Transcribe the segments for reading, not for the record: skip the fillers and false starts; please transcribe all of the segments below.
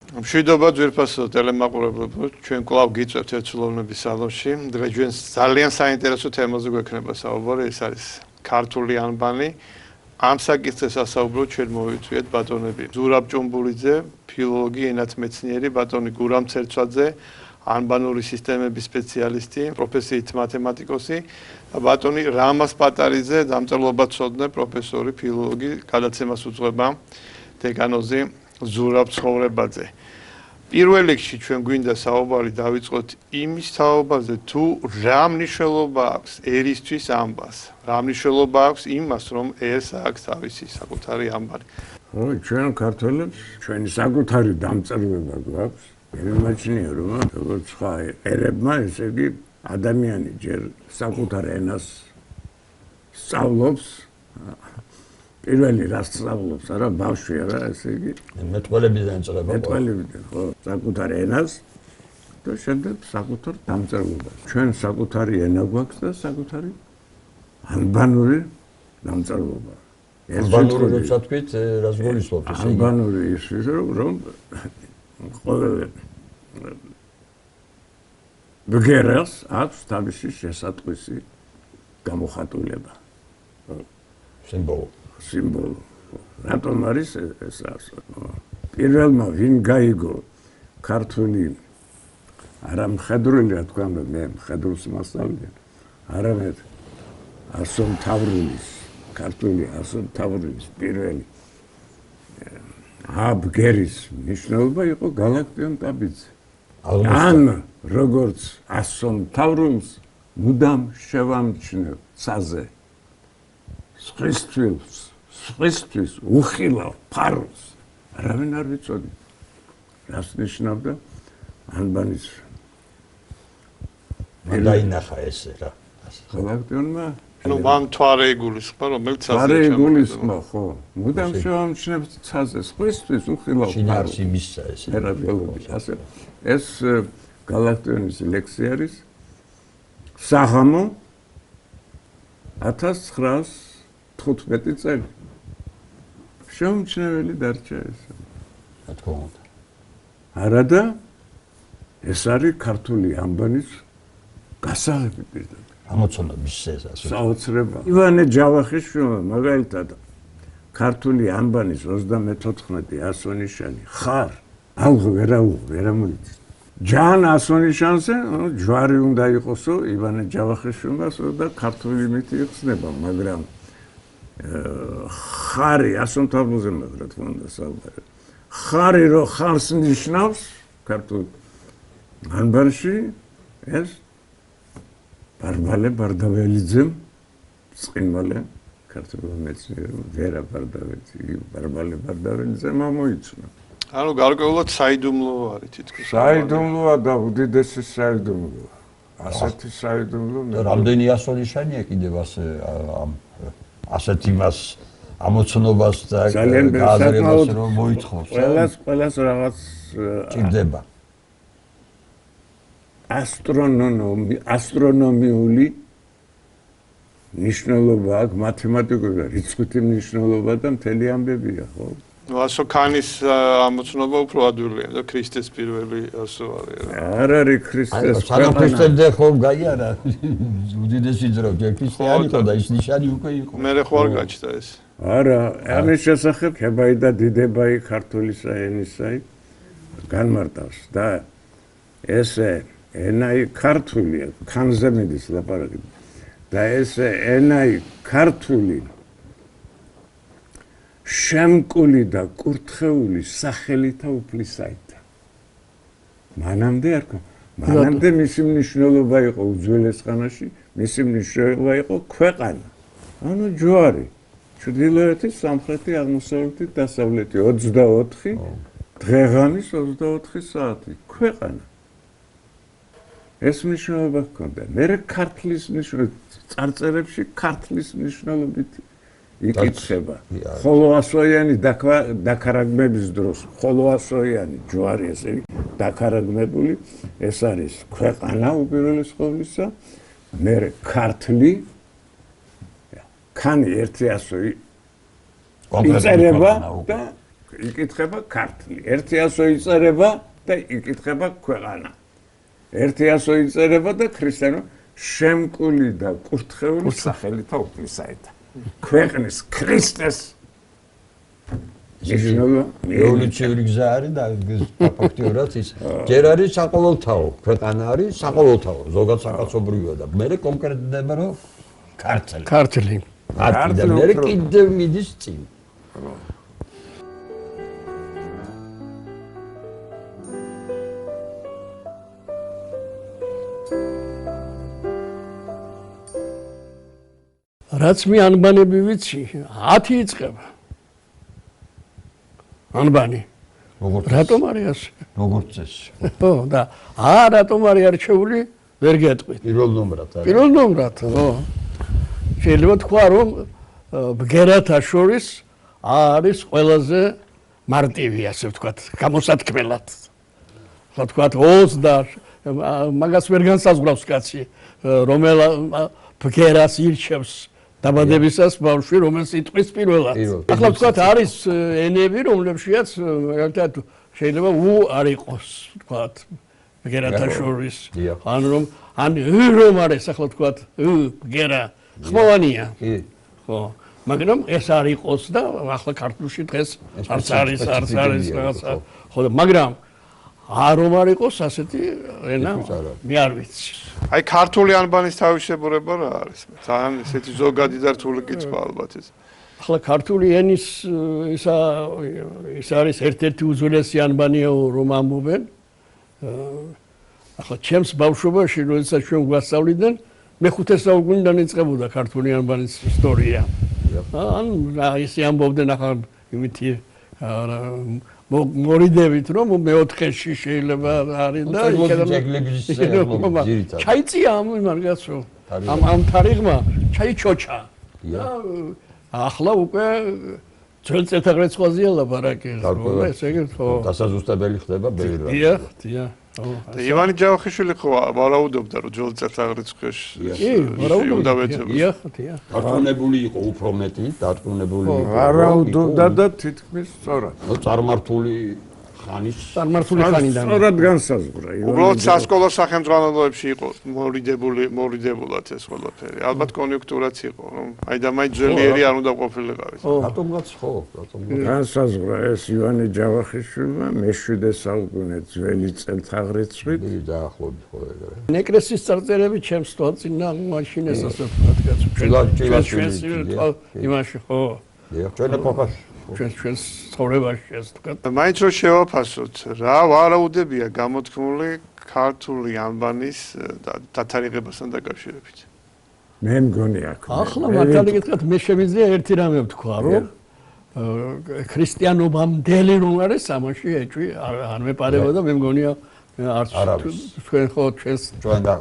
მშვიდობა ძვირფასო ტელემაყურებლებო, ჩვენ კვლავ გიწევთ ერთსულოვნების სალონში. დღეს ჩვენ ძალიან საინტერესო თემაზე გვექნება საუბარი, ეს არის ქართული ანბანი. ამ საკითხზე სასაუბრო ჩვენ მოვიწვიეთ ბატონები ზურაბ ჭუმბურიძე, ფილოლოგი, ენათმეცნიერი, ბატონი გურამ ცერცვაძე, ანბანური სისტემების სპეციალისტი, პროფესიით მათემატიკოსი და ბატონი რამას პატარიძე, დამწერლობაცოდნე, პროფესორი, ფილოლოგი, გადაცემას უძღვება დეკანოზი ზურაბ ცხოვრებაძე. პირველ რიგში ჩვენ გვინდა საუბარი დავიწყოთ იმის თაობაზე, თუ რა მნიშვნელობა აქვს ერისთვის ამბას, რა მნიშვნელობა აქვს იმას, რომ ერს აქვს თავისი საკუთარი ამბანი. ხო, ჩვენ ქართველებს ჩვენი საკუთარი დამწერლობა გვაქვს. მემაჩნია რომ როგორც სხვა ერებმა, ესე იგი ადამიანი ჯერ საკუთარ ენას სწავლობს. პირველი რას სწავლობს, არა ბავშვი არა, ესე იგი მეტყველებიდან წლება. მეტყველებიდან, ხო, საკუთარ ენას და შემდეგ საკუთარ დამწერლობას. ჩვენ საკუთარი ენა გვაქვს და საკუთარი ანბანური დამწერლობა. ანბანური როცა თქვით, რას გულისხმობთ ესე იგი? ანბანური ის რომ ყოველ ბგერას აქვს თავისი შესატყვისი გამოხატულება. სიმბოლო. რატომ არის ეს ასე? პირველმა ვინ გაიგო ქართული არა მხედრული რა თქვა, მე მხედრულს მასწავლე. არამედ ასომთავრულის, ქართული ასომთავრულის პირველი ბგერის მნიშვნელობა იყო გალაქტიონ ტაბიძე. ან როგორც ასომთავრულს მუდამ შევამჩნევ ცაზე. სხვისთვის უხილავ ფარულს. არავინ არ ვიცოდი. რას ნიშნავდა ანბანის დაინახა ესე რა. გალაქტიონმა ნუ მან თვარე იგულისხმა, რომელიც თვარე იგულისხმა, ხო. მუდამ შევამჩნევ ცაზე. სხვისთვის უხილავ ფარულს იმისა ესე. ერაბელობის ასე. ეს გალაქტიონის ლექსი არის საღამო 1915 წელი. შემჩნეველი დარჩა ეს. რა თქმა უნდა. არადა ეს არის ქართული ანბანის გასაღები პირდაპირ. ამოცნობის სეზას. საოცრება. ივანე ჯავახიშვილმა მაგალითად ქართული ანბანის 34 ასონიშანი ხარ ალღო ვერ მოიცი. ჯან ასონიშანზე ჯვარი უნდა იყოსო ივანე ჯავახიშვილმას და ქართული მითი იხსნება, მაგრამ ხარი ასომთავრულზე რა თქმა უნდა საუბარი. ხარი რო ხარს ნიშნავს ქართულ ანბანში ეს ბარბალე-ბარდაველიძემ წყინვალე ქართულ მეცნიერმა ვერა ბარბალე-ბარდაველიძემ მოიცნა. ანუ გარკვეულად საიდუმლო არის თითქოს. საიდუმლოა და უდიდესი საიდუმლოა. ასეთი საიდუმლო რამდენი ასონიშანია კიდევ ასე ასეთ იმას ამოცნობას და გააზრებას რომ მოითხოვს. ყველას რაღაც ჭირდება. ასტრონომიული მნიშვნელობა აქვს, მათემატიკური რიცხვითი მნიშვნელობა და მთელი ამბებია, ხო? ნუ ასოქანის ამოცნობა უფრო ადვილია და ქრისტეს პირველი ასო არის რა. არ არის ქრისტეს ქრისტემდე ხომ გაიარა უდიდესი ძრო ქრისტიანი იყო და ის ნიშანი უკვე იყო. მე ხوار გაჩნდა ეს. არა, ამის შესახებ ხებაი და დიდებაი ქართულისა ენისაი განმარტავს და ესე ენაი ქართულია, ხანზე მიდის ლაპარაკი. და ესე ენაი ქართული შემკული და კურთხეული სახელითა უფლისაითა. მანამდე არ ქო. მანამდე მისი მნიშვნელობა იყო უძველეს ხანაში, მისი მნიშვნელობა იყო ქვეყანა. ანუ ჯვარი. ჩრდილოეთი, სამხრეთი, აღმოსავლეთი, დასავლეთი 24 დღეღამის 24 საათი. ქვეყანა. ეს მნიშვნელობა ჰქონდა. მერე ქართლის მნიშვნელობა წარწერებში ქართლის მნიშვნელობით იკითხება. ხოლოასოიანი დაქარაგმების დროს, ხოლოასოიანი ჯვარი ესე დაქარაგმებული, ეს არის ქვეყანა უპირველეს ყოვლისა, მერე ქართლი, ქანი ერთი ასო იწერება და იკითხება ქართლი. ერთი ასო იწერება და იკითხება ქვეყანა. ერთი ასო იწერება და ქრისტიანო შემკული და კურთხეული სახელითა უფლისაეთა. ქვეყნის ქრისტეს რევოლუციური გზა არის და ფაქტიურად ის ჯერ არის საყოველთაო, ქვეყანა არის საყოველთაო, ზოგადად საკაცობრიოა და მე კონკრეტდება რომ ქართლი. ქართლი. და მე კიდევ მიდის წინ. რაც მე ანბანები ვიცი 10 იწყება ანბანი რატომ არის ასე როგორც წესი ხო და რატომ არის არჩეული ვერ გეტყვით პირველ ნომრად პირველ ნომრად ხო შეიძლება თქვა რომ ბგერათა შორის არის ყველაზე მარტივი ასე ვთქვათ გამოსათქმელად ხო ვთქვათ 20 და მაგას ვერ განსაზღვრავს კაცი რომელ ბგერას ირჩევს დაბადებისას ბავშვი რომელ სიტყვის პირველად. ახლა ვთქვათ არის ენები რომლებშიაც ერთად შეიძლება არ იყოს ვთქვათ ბგერათა შორის ან რომ არის ახლა ვთქვათ ბგერა ხმოვანია. ხო მაგრამ ეს არ იყოს და ახლა ქართულში დღეს არც არის რაღაცა ხო მაგრამ რომ არ იყოს ასეთი ენა მე არ ვიცი. აი ქართული ანბანის თავისებურება რა არის? ძალიან ესეთი ზოგადი და რთული კითხვა ალბათ ეს. ახლა ქართული ენის ის არის ერთ-ერთი უძველესი ანბანია რომ ამბობენ. ახლა ჩემს ბავშვობაში როდესაც ჩვენ გვასწავლიდან მე-5 საუკუნიდან იწყებოდა ქართული ანბანის ისტორია. ან ისე ამბობდნენ ახლა იმითი მორიდებით რომ მე-4-ში შეიძლება არის და ჩაიწია ამ მაგაცო ამ თარიღმა ჩაიჩოჩა და ახლა უკვე ძველ წელთაღრიცხვაზეა ლაპარაკი ეს ეგრე ხო დასაზუსტებელი ხდება ბევრი რამ დიახ და ივანი ჯავახიშვილი ხო ვარაუდობდა რომ ძველ წელთაღრიცხვაში უნდა ვეცებოს დიახ დარწმუნებული იყო უფრო მეტი დარწმუნებული იყო ვარაუდობდა და თითქმის სწორად წარმართული ხანის ხანიდან სწორად განსაზღვრა უბრალოდ სასკოლო სახელმძღვანელოებში იყო მორიდებულად ეს ყველაფერი ალბათ კონიუნქტურაც იყო რომ აი და მაინც ძვლიერი არ უნდა ყოფილიყავით რატომღაც ხო რატომღაც განსაზღვრა ეს ივანე ჯავახიშვილმა მე-7 საუკუნე ძველი წელთაღრიცხვით დაახლოებით ხო ეგრე ნეკრესის წარწერები ჩემს თვალწინა მაშინ ეს ასე ვთქვათ კაცო იმაში ხო ჩვენ ეპოქაში ჩვენს ცხოვრებაში ეს ვთქვათ მაინც რომ შევაფასოთ რა ვარაუდებია გამოთქმული ქართული ანბანის დათარიღებასთან დაკავშირებით მე მგონი აქ ახლა მართალი გითხრათ მე შემიძლია ერთი რამე ვთქვა რომ ქრისტიანობამდელი რომ არის ამაში ეჭვი არ მეპარება და მე მგონია არც ჩვენ ხო ჩვენს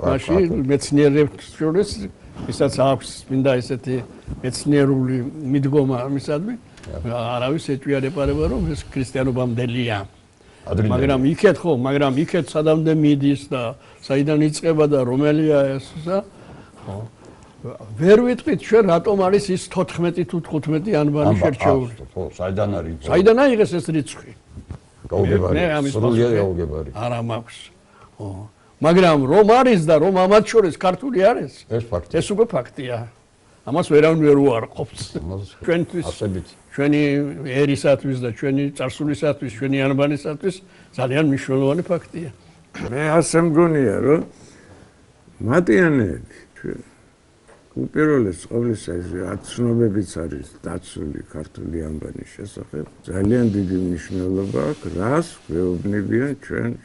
მაშინ მეცნიერებს შორის ვისაც აქვს მინდა ესეთი მეცნიერული მიდგომა ამისადმი არავის ეჭვი არ ეპარება რომ ეს ქრისტიანობამდელია მაგრამ იქეთ სადამდე მიდის და საიდან იწყება და რომელია ეს და ხო ვერ ვიტყვით ჩვენ რატომ არის ის 14 თუ 15 ანბანი შერჩეული ხო საიდან არის საიდან აიღეს ეს რიცხვი გაუგებარი სრულიად გაუგებარი არა მაქვს ხო მაგრამ რომ არის და რომ ამათ შორის ქართული არის ეს ფაქტია ეს უკვე ფაქტია ამას ვერავინ ვერ უარყოფს ჩვენთვის ასებით ჩვენი ერისათვის და ჩვენი წარსულისათვის ჩვენი ანბანისათვის ძალიან მნიშვნელოვანი ფაქტია მე ასე მგონია რომ მატიანეები ჩვენ უპირველეს ყოვლისა ცნობებიც არის დაცული ქართული ანბანის შესახებ ძალიან დიდი მნიშვნელობა აქვს რას გვეუბნებიან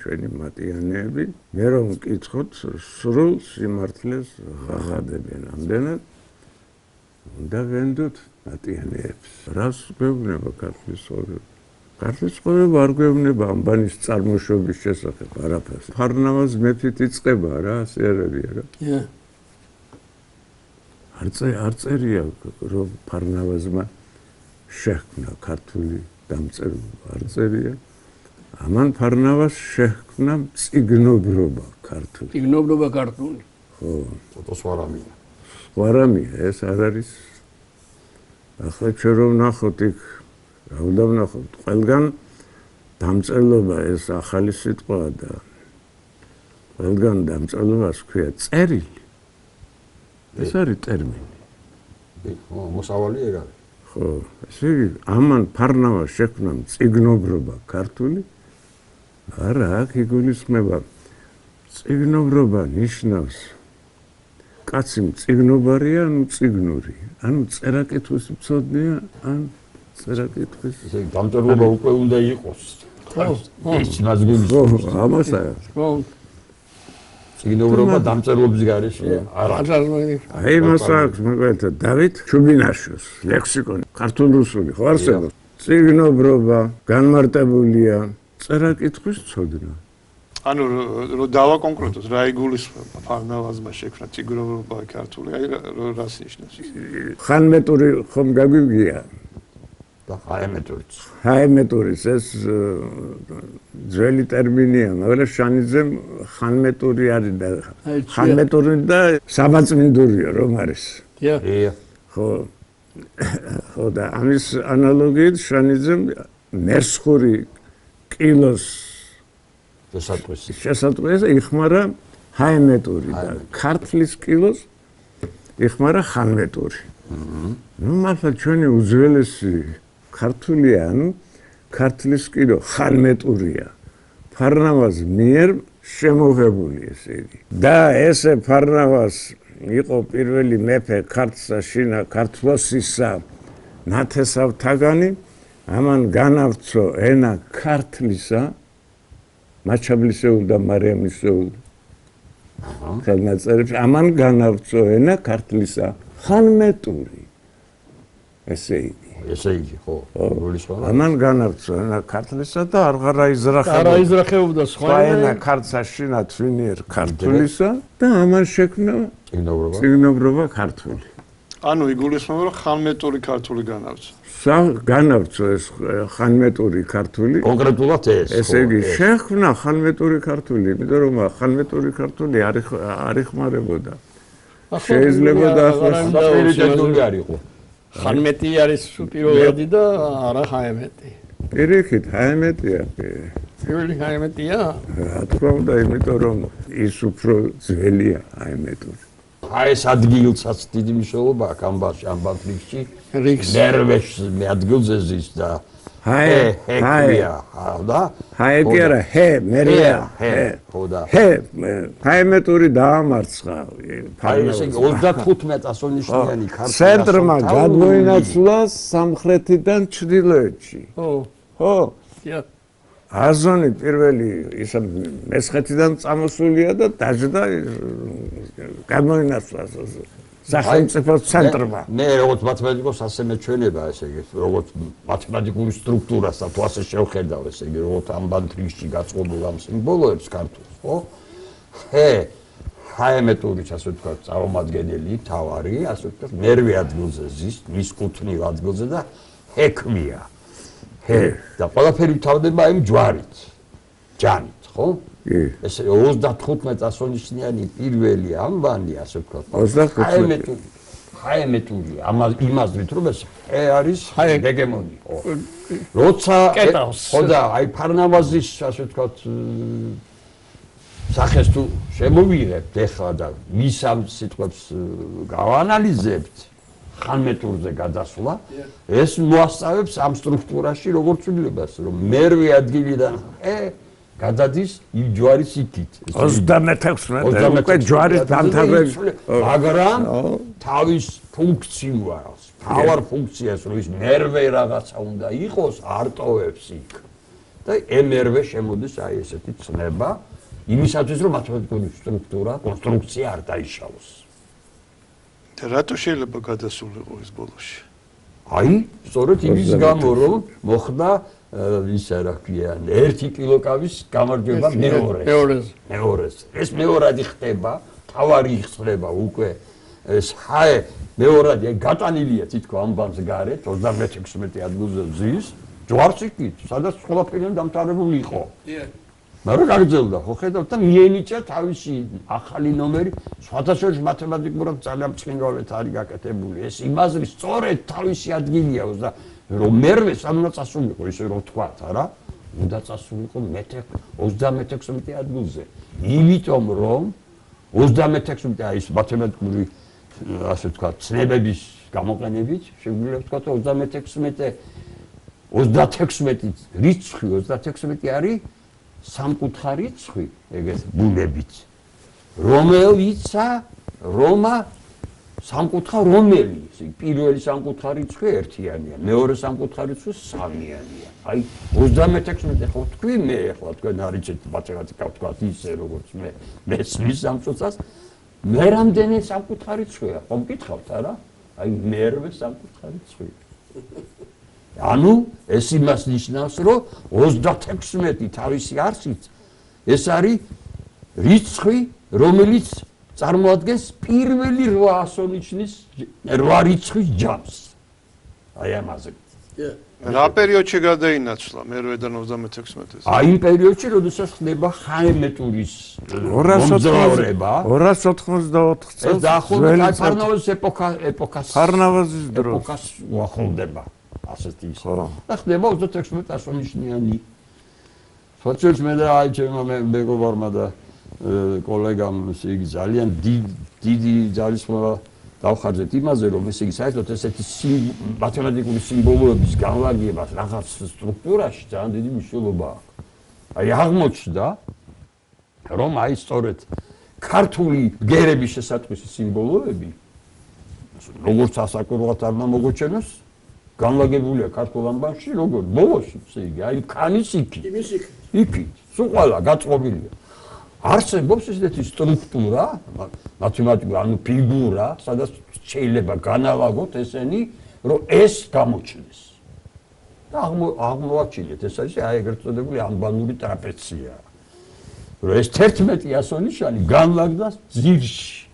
ჩვენი მატიანეები მე რომ ვკითხოთ სრულ სიმართლეს ღაღადებენ ამდენად უნდა ვენდოთ მატიანეებს რას გვეუბნება ქართლის ცხოვრება ქართლის ცხოვრება არ გვეუბნება ანბანის წარმოშობის შესახებ არაფერს ფარნავაზ მეფით იწყება რა სერებია რა არ წერია რომ ფარნავაზმა შექმნა ქართული დამწერლობა არ წერია ამან ფარნავაზს შექმნა წიგნობრობა ქართული წიგნობრობა ქართული ხო სხვა რამია ეს არ არის ახლა ჩვენ რომ ნახოთ იქ რა უნდა ვნახოთ? ყველგან დამწერლობა ეს ახალი სიტყვაა და ყველგან დამწერლობას ქვია წერილი. ეს არის ტერმინი. მოსავალი ეგ არის. ხო, ესე იგი, ამან ფარნავას შექმნა მწიგნობრობა ქართული. არა, აქ იგულისხმება მწიგნობრობა ნიშნავს კაცი მწიგნობარია, ანუ წიგნური. ანუ წერა-კითხვის მცოდნეა, ან წერა-კითხვის. ესე იგი, დამწერლობა უკვე უნდა იყოს. ის ნაზგულის. ამასაა. ხო, წიგნობრობა დამწერლობის გარეშეა. არა. აი მას აქვს მაგალითად დავით ჩუბინაშვილს ლექსიკონი ქართულ-რუსული ხო არსებობს? წიგნობრობა განმარტებულია წერა-კითხვის ცოდნა. ანუ რო დავაკონკრეტოთ რა იგულისხმება ფარნავაზმა შექმნა წიგნობრობა ქართული, აი რას ნიშნავს ის? ხანმეტური ხომ გაგვიგია? და ჰაემეტორიც. ჰაემეტურის ეს ძველი ტერმინია, მაგრამ შანიძემ ხანმეტური არის და ხანმეტური და საბაწმინდურიო რომ არის. ია. ხო. ხო და ამის ანალოგიით შანიძემ მერცხური კილოს შესატყვეს იხმარა ჰაემეტური და ქართლის კილოს იხმარა ხანმეტური. ნუ მართლა ჩვენი უძველესი ქართულია, ანუ ქართლის კილო ხანმეტურია. ფარნავაზ მიერ შემოღებული ესე იგი. და ესე ფარნავაზ იყო პირველი მეფე ქართლსა შინა ქართლოსისა ნათესავთაგანი, ამან განავრცო ენა ქართლისა მაჩაბლისეულ და მარიამისეულ ხელნაწერებში, ამან განავრცო ენა ქართლისა ხანმეტური. ესე იგი, ხო. ამან განავრცო ენა ქართლისა და აღარ აიზრახებოდა სხვა ენა ქართლსა შინა თვინიერ ქართლისა და ამან შექმნა წიგნობრობა ქართული. ანუ იგულისხმება რომ ხანმეტური ქართული განავრცო. განავრცო ეს ხანმეტური ქართული. კონკრეტულად ეს. ესე იგი, შექმნა ხანმეტური ქართული, იმიტომ რომ ხანმეტური ქართული არ იხმარებოდა. შეიძლება და ახლა არისო. ხანმეტი არის პირველადი და არა ჰაემეტი. პირიქით, ჰაემეტია. პირველი ჰაემეტია? რა თქმა უნდა, იმიტომ რომ ის უფრო ძველია ჰაემეტური. აი ეს ადგილსაც დიდი მნიშვნელობა აქვს ამბავში, ამ ბანკში. ნერვეშ მე ადგილზე ზის და ჰექია, და? ჰაეკი არა, მერია, ხო და. ჰაემეტური დაამარცხა. აი ესე 35 ასონიშნიანი ქართული. ცენტრმა გადმოინაცვლა სამხრეთიდან ჩრდილოეთში. ხო. აზონი პირველი ისა მესხეთიდან წამოსულია და დაждდა გამოინაცვლა სახელმწიფო ცენტრმა. მე როგორც მათემატიკოს ასე მეჩვენება, ესე იგი, როგორც მათემატიკური სტრუქტურას და თუ ასე შევხედავ, ესე იგი, როგორც ამ ბანტრიგში გაწყობილ ამ სიმბოლოებს ქართულს, ხო? ჰაემეტურიც ასე ვთქვათ, წარმომადგენელი, თავარი, ასე ვთქვათ, მერვე ადგილზე ზის, მის კუთვნილ ადგილზე და ჰექმია. და ყველაფერი თავდება იმ ჯვარით. ჯანით, ხო? ესე 35 ასონიშნიანი პირველი ამბანი, ასე ვთქვათ. ჰაემეტური, იმაზრით რომ ეს არის ჰეგემონი, ხო? როცა ხო და აი ფარნავაზის, ასე ვთქვათ, სახეს თუ შემოვიღებთ ეხლა და მის ამ სიტყვებს გავანალიზებთ, ხანმეტურზე გადასვლა, ეს მოასწავებს ამ სტრუქტურაში როგორც ცვლილებას, რომ მერვე ადგილიდან გადადის იმ ჯვარის იქით. 36 უკვე ჯვარის დამთავრების, მაგრამ თავის ფუნქციას, მთავარ ფუნქციას, რომ ის მერვე რაღაცა უნდა იყოს, არტოვებს იქ. და მერვე შემოდის აი ესეთი ცნება, იმისათვის რომ მათემატიკური სტრუქტურა, კონსტრუქცია არ დაიშალოს. რატო შეიძლება გადასულიყო ეს ბოლოში? აი, სწორედ იმის გამო, რომ მოხდა ისა რა ქვია, 1 კილოკავის გამარჯვება მეორეს. ეს მეორადი ხდება, თავარი ხდება უკვე ეს მეორადი გატანილია თითქოს ამბანს გარეთ 36 ადგილზე ზის, ჯვარს იქით, სადაც ყველაფერი დამთავრებული იყო. მაგრამ გაგრძელდა, ხო ხედავთ და მიენიჭა თავისი ახალი ნომერი, სხვადასხვა მათემატიკურად ძალიან მწვინვალეთ არის გაკეთებული. ეს იმაზრი სწორედ თავისი ადგილია რომ მერვე სამ უნდა წასულიყო ისე რომ ვთქვათ, არა? უნდა წასულიყო 36 ადგილზე. იმიტომ რომ 36 ის მათემატიკური ასე ვთქვათ, ცნებების გამოყენებით შეგვიძლია ვთქვათ 36 რიცხვი 36 არის სამკუთხა რიცხვი, ეგეთ ბუნებით. რომელიცა რომა სამკუთხა რომელი, პირველი სამკუთხა რიცხვი ერთიანია, მეორე სამკუთხა რიცხვი სამიანია. აი 36 ხო თქვი მე ახლა თქვენ არიცით მათემატიკა ვთქვათ ისე როგორც მე მესმის სამწუხარს მე რამდენი სამკუთხა რიცხვია, ხომ გითხავთ არა? აი მერვე სამკუთხა რიცხვი. ანუ ეს იმას ნიშნავს, რომ 36 თავისი არსით ეს არის რიცხვი, რომელიც წარმოადგენს პირველი 800 ნიშნის 8 რიცხვის ჯამს. აი ამაზე. რა პერიოდში გადაინაცვლა მერვედან 36-ზე? აი იმ პერიოდში, როდესაც ხდება ხაემეტურის მომძლავრება. 294 წელს დაახლოებით ფარნავაზის ეპოქას დროს უახლოვდება. ასეთი ის. და ხდება 36 ნიშნიანი. სოციალს მე და აი ჩემმა მეგობარმა და კოლეგამ იგი ძალიან დიდი ძალისხმევა დავხარჯეთ იმაზე, რომ ესე იგი საერთოდ ესეთი მათემატიკური სიმბოლოების განლაგებას რაღაც სტრუქტურაში ძალიან დიდი მნიშვნელობა აქვს. აი აღმოჩნდა, რომ აი სწორედ ქართული ბგერების შესატყვისი სიმბოლოები როგორც ასაკურვად არ უნდა მოგოჩენოს, განლაგებულია ქართულ ამბავში, როგორც ბოლოში, ესე იგი, აი ქანის იქით. იქით, სულ ყველა გაწყობილია. არსებობს ესეთი სტრუქტურა, მათემატიკური, ანუ ფიგურა, სადაც შეიძლება განალაგოთ ესენი, რომ ეს გამოჩნდეს. და აღმოვაჩინეთ, ეს არის აი ეგრეთ წოდებული ამბანური ტრაპეცია. რომ ეს 11 ასონიშანი განლაგდა ძირში.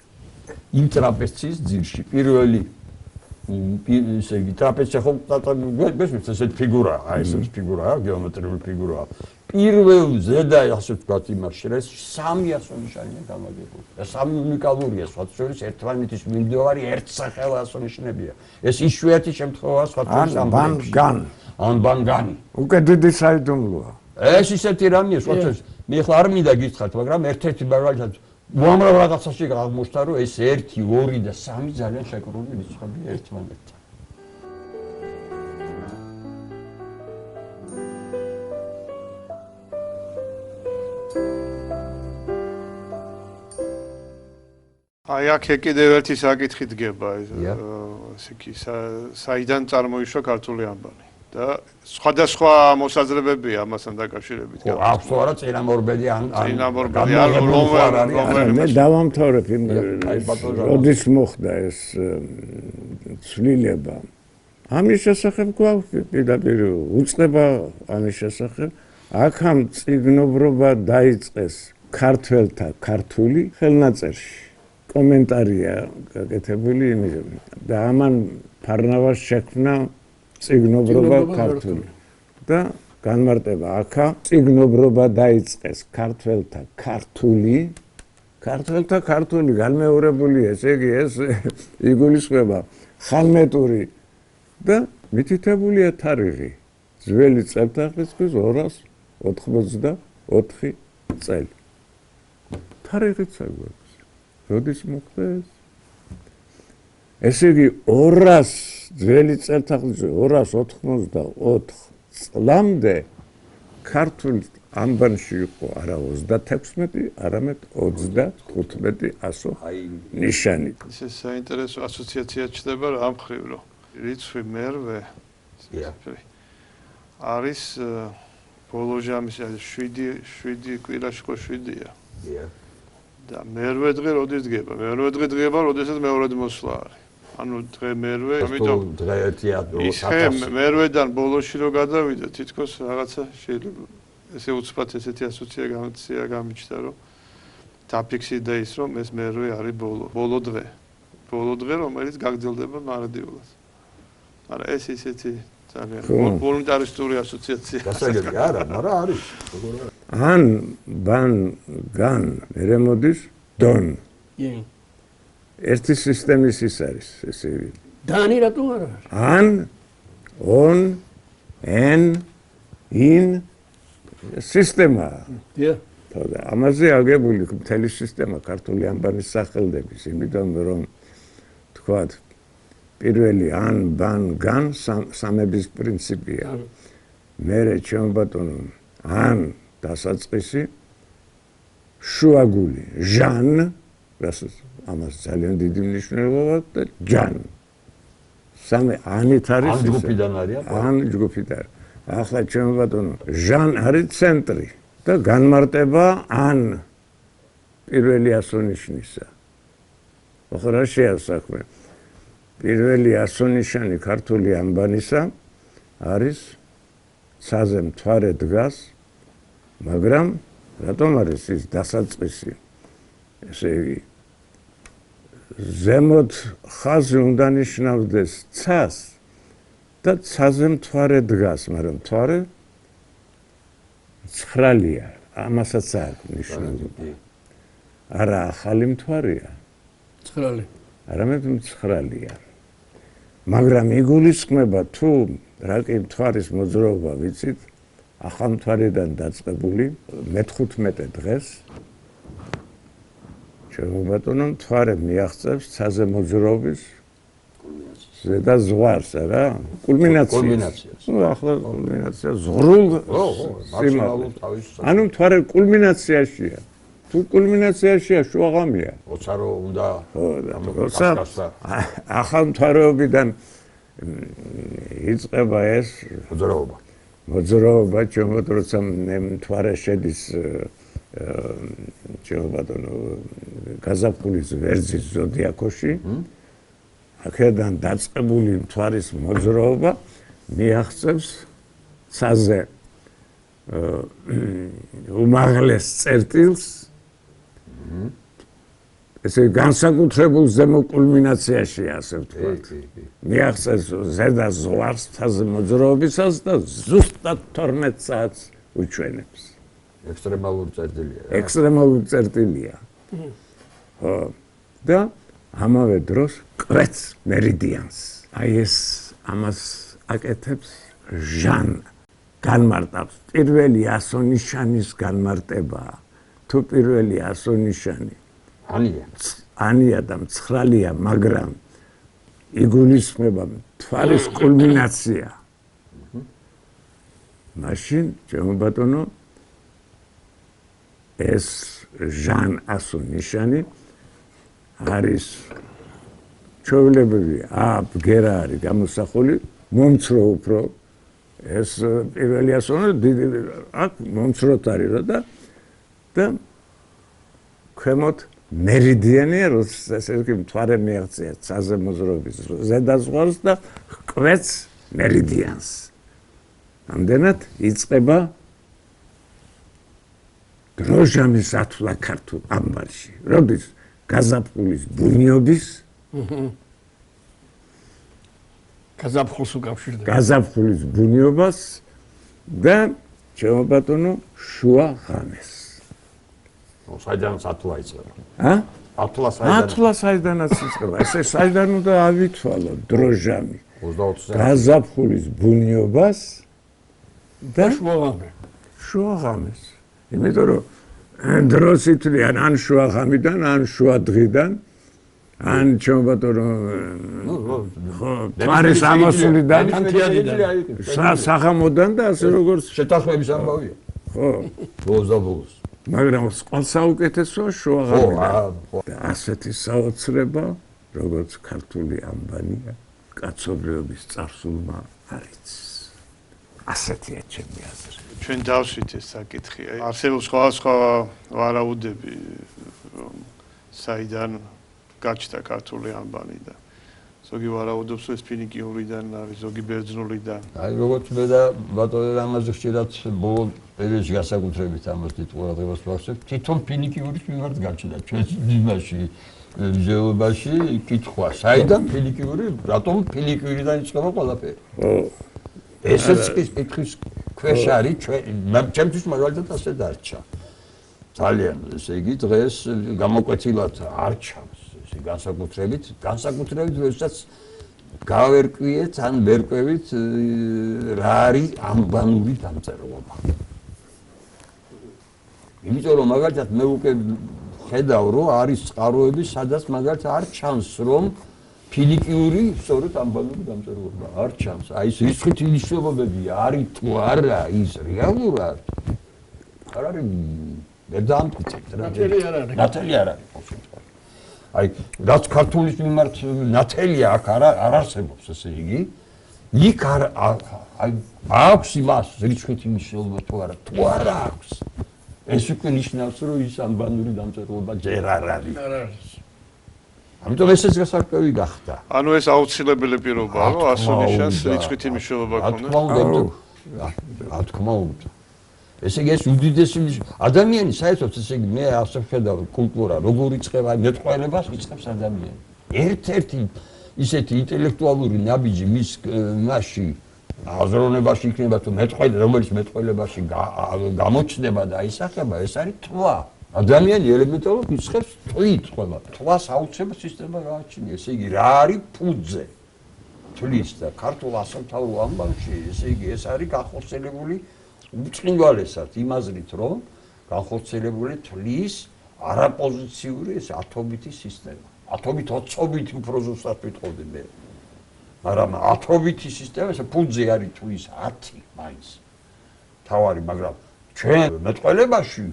იმ ტრაპეციის ძირში. პირველი ისე იგი ტრაპეცია ხო გესმის ესეთი ფიგურაა, აი ეს ფიგურაა, გეომეტრიული ფიგურაა. პირველზე და ასე ვთქვათ იმაში, ეს 3 ასონიშანია განლაგებული. და 3 უნიკალურია, სხვა შორის ერთმანეთის მიმდევარი ერთსახელა ასონიშნებია. ეს იშვიათი შემთხვევაა სხვა შორის ანბანგანი. უკვე დიდი საიდუმლოა. ეს ისეთი რამეა, სხვა შორის მე ხლა არ მინდა გითხრათ, მაგრამ ერთ-ერთი მაგალითად უამრავ რაღაცაში აღმოჩნდა, რომ ეს 1, 2 და 3 ძალიან შეკრული რიცხვებია ერთმანეთთან. აი აქ კიდევ ერთი საკითხი დგება, ესე იგი, საიდან წარმოიშვა ქართული ამბანი და სხვადასხვა მოსაზრებებია ამასთან დაკავშირებით. ხო, აქვს თუ არა წინამორბედი ან მე დავამთავრებ იმ როდის მოხდა ეს ცვლილება. ამის შესახებ გვაქვს პირდაპირ უწყება ამის შესახებ. აქამ წიგნობრობა დაიწყეს ქართველთა ქართული ხელნაწერში. კომენტარია გაკეთებული იმის და ამან ფარნავაზს შექმნა წიგნობრობა ქართული და განმარტება აქა წიგნობრობა დაიწყეს ქართველთა ქართული განმეორებული ესე იგი ეს იგულისხმება ხალმეტური და მითითებულია თარიღი ძველი წელთაღრიცხვის 284 წელი თარიღიც აგვაქვს როდის მოხდა ეს? ესე იგი 200 ძველი წელთაღრიცხვის 284 წლამდე ქართულ ამბანში იყო არა 36, არამედ 35 ასო ნიშანი. ეს საინტერესო ასოციაცია ჩდება რა მხრივ, რომ რიცხვი მერვე არის ბოლო ჟამის 7 კვირაში ხო 7-ია. და მერვე დღე როდის დგება? მერვე დღე დგება, როდესაც მეორედ მოსვლა არის. ანუ დღე მერვე, ამიტომ დღე ერთია მერვედან ბოლოში რო გადავიდა, თითქოს რაღაცა შეიძლება ესე უცბად ესეთი ასოციაცია გამიჩნდა, რომ დაფიქსირდა ის, რომ ეს მერვე არის ბოლო დღე. ბოლო დღე, რომელიც გაგრძელდება მარტივად. მაგრამ ეს ისეთი ძალიან ვოლუნტარისტული ასოციაცია. გასაგები არა, მაგრამ არის. ან გან მე მოდის დონ. ერთი სისტემის ის არის, ესე იგი. დანი რატო არა? ან on, en, in სისტემა. დიახ. და ამაზე აგებული მთელი სისტემა ქართული ანბანის სახელდების, იმიტომ რომ თქვათ პირველი ან, ბან, გან სამების პრინციპია. მერე ჩემო ბატონო ან დასაწყისი შუაგული ჟან, რასაც ამას ძალიან დიდი მნიშვნელობა აქვს და ჯან. სამი ანით არის ან ჯგუფიდან არის? ან ჯგუფიდან. ახლა ჩემო ბატონო ჟან არის ცენტრი და განმარტება ან პირველი ასონიშნისა. ახლა რა შეასახმე? პირველი ასონიშანი ქართული ანბანისა არის ცაზე მთვარე დგას, მაგრამ რატომ არის ის დასაწყისი? ესე იგი ზემოთ ხაზი უნდა ნიშნავდეს ცას და ცაზე მთვარე დგას, მაგრამ მთვარე ცხრალია, ამასაც აქვს ნიშნულობა. არა ახალი მთვარეა. ცხრალი. არამედ მცხრალია. მაგრამ იგულისხმება თუ რაკი მთვარის მოძრაობა ვიცით, ახალ მთვარიდან დაწყებული მე-15 დღეს ჩემო ბატონო მთვარე მიაღწევს ცაზე მოძრაობის ზედა ზღვარს, რა? კულმინაციას. ნუ ახლა კულმინაცია ზღრულ მაქსიმალურ თავის. ანუ მთვარე კულმინაციაშია. თუ კულმინაციაშია შუაღამია. როცა რომ უნდა ახალ მთვარეობიდან იწყება ეს მოძრაობა, ჩემო როცა მთვარე შედის ჩემო ბატონო გაზაფხულის ვერძის ზოდიაქოში, აქედან დაწყებული მთვარის მოძრაობა მიაღწევს ცაზე უმაღლეს წერტილს, ესე განსაკუთრებულ ზემო კულმინაციაში, ასე ვთქვათ. მიაღწევს ზედა ზღვარს ცაზე მოძრაობისას და ზუსტად 12 საათს უჩვენებს. ექსტრემალური წერტილია. ექსტრემალური წერტილია. ხო. და ამავე დროს კვეთს მერიდიანს. აი ეს ამას აკეთებს ჟან. განმარტავს პირველი ასონიშანის განმარტება. თუ პირველი ასონიშანი ანია და მცხრალია, მაგრამ იგულისხმება მთვარის კულმინაცია. მაშინ ჩემო ბატონო ეს ჟან ასონიშანი არის ჩვეულებრივი ბგერა არის გამოსახული მომცრო უფრო ეს პირველი ასონიშანი აქ მომცროთ არის და ქვემოთ მერიდიანია, როცა ესე იგი მთვარე მიაღწია ცაზე მოძრაობის ზედა ზღვარს და კვეთს მერიდიანს. ამდენად იწყება დროჟამის ათვლა ქართულ ანბანში. როდის გაზაფხულის ბუნიობის გაზაფხულს უკავშირდება. გაზაფხულის ბუნიობას და ჩემო ბატონო შუა ღამეს. საიდანაც ათვლა იწყება. ათვლა საიდანაც იწყება. ესე საიდან უნდა ავითვალო დროჟამი. 20 გაზაფხულის ბუნიობას და შუა ღამეს. იმიტომ რომ დროს ითვლიან ან შუა ღამიდან, ან შუა დღიდან, ან ჩემო ბატონო თვარის ამოსულიდან, სახამოდან და ასე როგორც შეთანხმების ამბავია. ხო, ბოლოს. მაგრამ სხვა საუკეთესოა შუა ღამიდან. და ასეთი საოცრება, როგორც ქართული ანბანია, კაცობრიობის წარსულმა არის. ასეთია ჩემი აზრი. ჩვენ დავსვით ეს საკითხი. არსებობს სხვა ვარაუდები, რომ საიდან გაჩნდა ქართული ანბანი და ზოგი ვარაუდობს, ეს ფინიკიურიდან არის, ზოგი ბერძნულიდან. აი როგორც მე და ბატონო ამაზე ხშირად ბოლო პერიოდში განსაკუთრებით ამას ტიტულადღებას ვახსენებ, თვითონ ფინიკიურის მიმართ გაჩნდა ჩვენს იმაში მუზეუმში კითხვა, საიდან ფინიკიური, რატომ ფინიკიურიდან იწყება ყველაფერი? ესეც კითხვის ქვეშ არის ჩემთვის მაგალითად ასე დარჩა. ძალიან, ესე იგი დღეს გამოკვეთილად არ ჩანს, ესე განსაკუთრებით, როდესაც გავერკვიეთ ან ვერკვევით რა არის ამბანური დამწერლობა. იმიტომ რომ მაგალითად მე უკვე ხედავ რომ არის წყაროები, სადაც მაგალითად არ ჩანს რომ ფინიკიური სწორედ ამბანური დამწერლობა არ ჩანს. აი ეს რიცხვითი მნიშვნელობები არის თუ არა ის რეალურად არ არის ვერ დაამტკიცებთ რა. ნათელი არ არის. აი რაც ქართულის მიმართ ნათელია აქ არ არსებობს ესე იგი. იქ აი აქვს იმას რიცხვითი მნიშვნელობა თუ არა აქვს. ეს უკვე ნიშნავს რომ ის ამბანური დამწერლობა ჯერ არ არის. ამიტომ ესეც გასარკვევი გახდა. ანუ ეს აუცილებელი პირობაა რომ ასონიშას რიცხვითი მნიშვნელობა ქონდეს. რა თქმა უნდა. ესე იგი ეს უდიდესი ადამიანი საერთოდ ესე იგი მე ასე ვხედავ კულტურა როგორ იწყება მეტყველებას იწყებს ადამიანი. ერთ-ერთი ისეთი ინტელექტუალური ნაბიჯი მის მასში აზროვნებაში იქნება თუ მეტყველე რომელიც მეტყველებაში გამოჩნდება და აისახება ეს არის თვა. ადამიანი ელემენტარულად იწყებს თვით ყველა. თვას აუცილებლად სისტემა გააჩნია. ესე იგი რა არის ფუძე თვლის და ქართულ ასომთავრო ამბავში ესე იგი ეს არის განხორციელებული უწყინვალესად იმაზრით რომ განხორციელებული თვლის არაპოზიციური ეს ათობითი სისტემა. ათობით ოცობით უფრო ზუსტად ვიტყოდი მე. მაგრამ ათობითი სისტემა ეს ფუძე არის თვლის 10 მაინც. თავარი, მაგრამ ჩვენ მეტყველებაში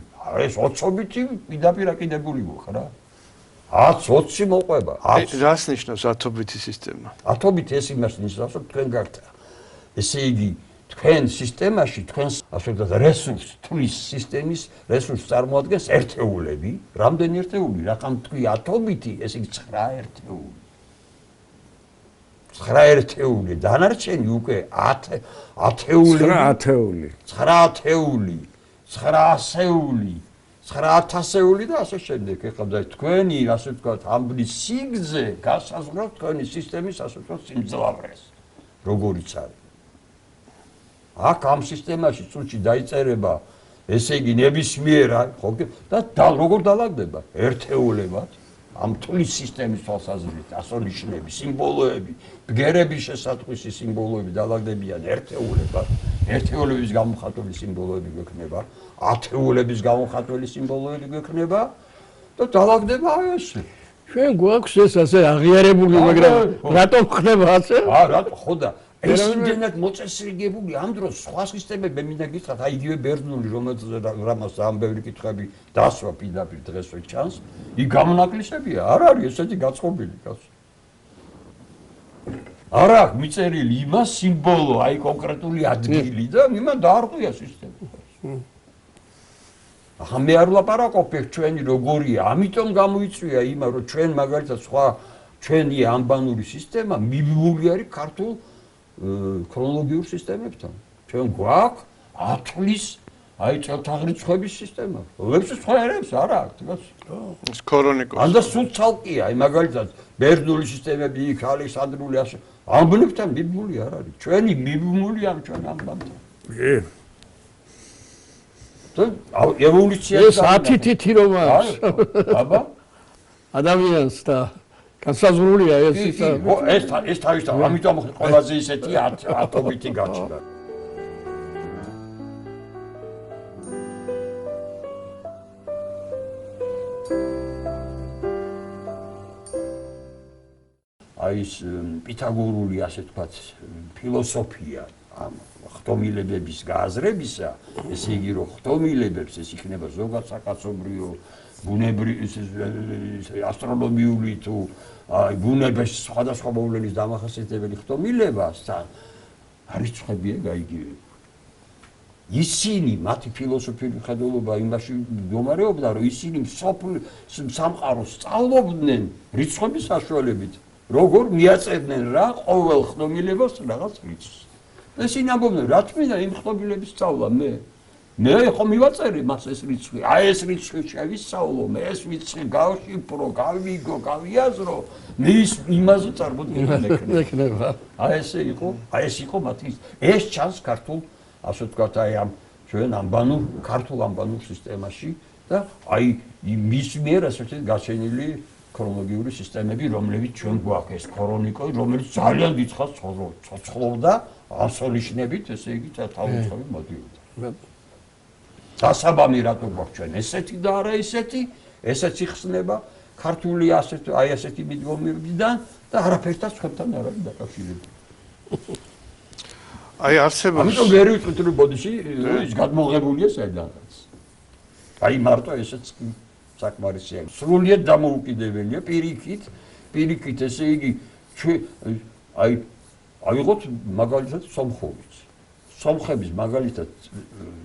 ეს 20-ი პირდაპირ აკიდებული მოხდა რა. 10-20 მოყვება. რას ნიშნავს ათობითი სისტემა? ათობით ეს იმას ნიშნავს რომ თქვენ გაქვთ. ესე იგი თქვენ სისტემაში თქვენს ასე ვთქვათ რესურს თვლის სისტემის რესურს წარმოადგენს ერთეულები. რამდენი ერთეული? რატომ თქვი ათობითი, ესე იგი 9 ერთეული. 9 ერთეული, დანარჩენი უკვე 10 ათეული. 9 ათეული. 9 ათეული, 9 ასეული, 9000-ეული და ასე შემდეგ. ეხლა თქვენი ასე ვთქვათ ამბლის სიგრძე გასაზღვრავს თქვენი სისტემის ასე ვთქვათ სიმძლავრეს. როგორიც არის. აქ ამ სისტემაში წუთში დაიწერება ესე იგი ნებისმიერ და როგორ დაალაგდება ერთეულებად ამ თვლის სისტემის თვალსაზრისით ასონიშნები სიმბოლოები ბგერების შესატყვისი სიმბოლოები დაალაგდებიან ერთეულებად ერთეულების გამოხატული სიმბოლოები გვექნება ათეულების გამოხატული სიმბოლოები გვექნება და დაალაგდება ეს ჩვენ გვაქვს ეს ასე აღიარებული მაგრამ რატომ ხდება ასე რატო ხო და ეს იმდენად მოწესრიგებული ამ დროს სხვა სისტემები მე მინდა გითხრათ აი იგივე ბერძნული რომელზეც ამ ბევრი კითხები დასვა პირდაპირ დღესვე ჩანს იქ გამონაკლისებია არ არის ესეთი გაწყობილი კაცო არ აქვს მიწერილი იმას სიმბოლო აი კონკრეტული ადგილი და იმან დაარღვია სისტემა ახლა მე არ ვლაპარაკობ ჩვენი როგორია ამიტომ გამოიწვია იმა რომ ჩვენ მაგალითად სხვა ჩვენი ამბანური სისტემა მიბმული არის ქართულ ქრონოლოგიურ სისტემებთან. ჩვენ გვაქვს ათვლის აი წელთაღრიცხვების სისტემა. ვებსის სხვა ერებს არ აქვს, გასულ. ეს ქრონიკოს. ანდა სულ ცალკეა, აი მაგალითად ბერძნული სისტემები იქ ალექსანდრიული ასე ამბლებთან მიბმული არ არის. ჩვენი მიბმული ამ ჩვენ ამბებთან. ევოლუცია ეს 10 თითი რომ აქვს. აბა ადამიანს და განსაზღვრულია ეს ეს თავისთავად ამიტომ ყველაზე ისეთი ათობითი გაჩნდა აი ეს პითაგორული ასე ვთქვათ ფილოსოფია ამ ხტომილებების გააზრებისა ესე იგი რომ ხტომილებებს ეს იქნება ზოგად საკაცობრიო ბუნებრივი ასტრონომიული თუ აი ბუნების სხვადასხვა მოვლენის დამახასიათებელი ხტომილებასთან არის ცხებია გაიგივე. ისინი მათი ფილოსოფიური ხედულობა იმაში მდგომარეობდა რომ ისინი სამყაროს სწავლობდნენ რიცხვების საშუალებით როგორ მიაწერდნენ რა ყოველ ხტომილებას რაღაც რიცხვს. ესინი ამბობდნენ რა თქმა იმ ხტომილების სწავლა მე ხო მივაწერი მას ეს რიცხვი. აი ეს რიცხვი შევისწავლო, მე ეს რიცხვი გავშიფრო, გავიგო, გავიაზრო, მე იმაზე წარმოდგენა ექნება. აი ეს იყო მათი ეს ჩანს ქართულ ასე ვთქვათ აი ამ ჩვენ ქართულ ამბანურ სისტემაში და აი მის მიერ ასე ვთქვათ გაჩენილი ქრონოლოგიური სისტემები, რომლებიც ჩვენ გვაქვს, ეს ქრონიკო, რომელიც ძალიან დიდხანს ცოცხლობდა, ასონიშნებით, ესე იგი თავისუფლად მოდიოდა. დასაბამი რატო გვაქვს ჩვენ ესეთი და არა ესეთი, ესეც იხსნება ქართული ასეთი მიდგომებიდან და არაფერთან სხვებთან არ არის დაკავშირებული. აი არსებობს. ამიტომ ვერ ვიტყვით რომ ბოდიში ის გადმოღებულია საერთოდ. აი მარტო ესეც საკმარისია. სრულიად დამოუკიდებელია პირიქით ესე იგი აიღოთ მაგალითად სომხოვიც. სომხების მაგალითად